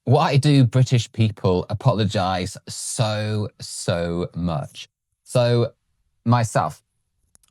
Why do British people apologise so much? So, myself,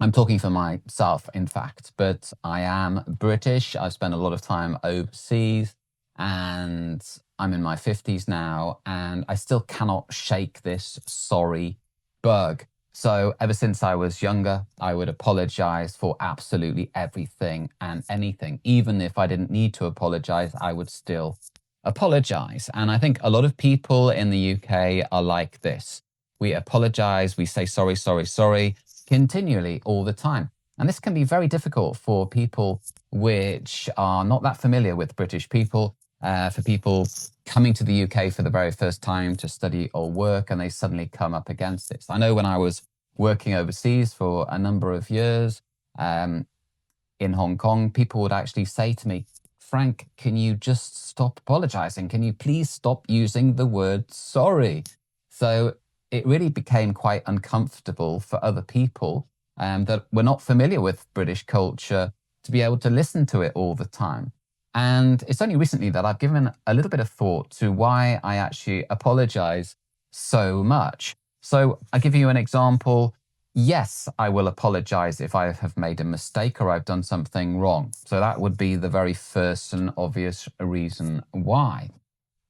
I'm talking for myself, in fact, but I am British. I've spent a lot of time overseas and I'm in my 50s now, and I still cannot shake this sorry bug. So, ever since I was younger, I would apologize for absolutely everything and anything. Even if I didn't need to apologize, I would still apologize. And I think a lot of people in the UK are like this. We apologize, we say sorry, sorry, sorry continually all the time. And this can be very difficult for people which are not that familiar with British people, for people coming to the UK for the very first time to study or work, and they suddenly come up against this. I know when I was working overseas for a number of years in Hong Kong, people would actually say to me, Frank, can you just stop apologizing? Can you please stop using the word sorry? So it really became quite uncomfortable for other people that were not familiar with British culture to be able to listen to it all the time. And it's only recently that I've given a little bit of thought to why I actually apologize so much. So I'll give you an example. Yes, I will apologize if I have made a mistake or I've done something wrong. So that would be the very first and obvious reason why.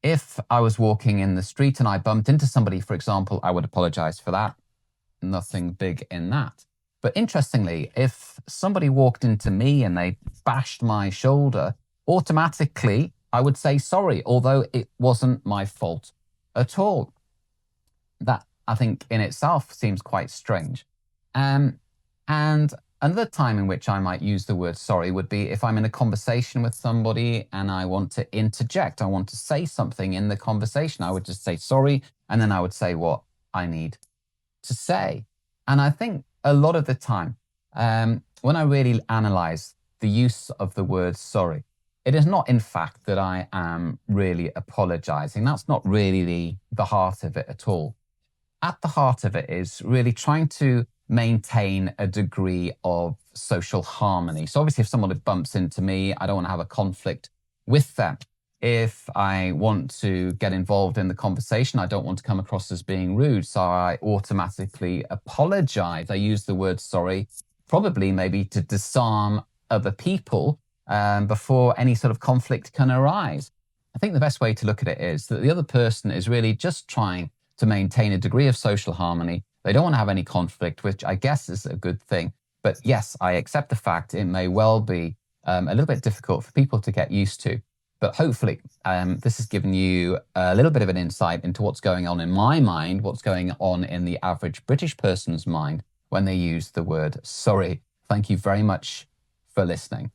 If I was walking in the street and I bumped into somebody, for example, I would apologize for that. Nothing big in that. But interestingly, if somebody walked into me and they bashed my shoulder, automatically I would say sorry, although it wasn't my fault at all. That, I think, in itself seems quite strange. And another time in which I might use the word sorry would be if I'm in a conversation with somebody and I want to interject, I want to say something in the conversation. I would just say sorry, and then I would say what I need to say. And I think a lot of the time, when I really analyze the use of the word sorry, it is not, in fact, that I am really apologizing. That's not really the heart of it at all. At the heart of it is really trying to maintain a degree of social harmony. So obviously, if someone bumps into me, I don't want to have a conflict with them. If I want to get involved in the conversation, I don't want to come across as being rude. So I automatically apologize. I use the word sorry, probably maybe to disarm other people before any sort of conflict can arise. I think the best way to look at it is that the other person is really just trying to maintain a degree of social harmony. They don't want to have any conflict, which I guess is a good thing. But yes, I accept the fact it may well be a little bit difficult for people to get used to. But hopefully, this has given you a little bit of an insight into what's going on in my mind, what's going on in the average British person's mind when they use the word sorry. Thank you very much for listening.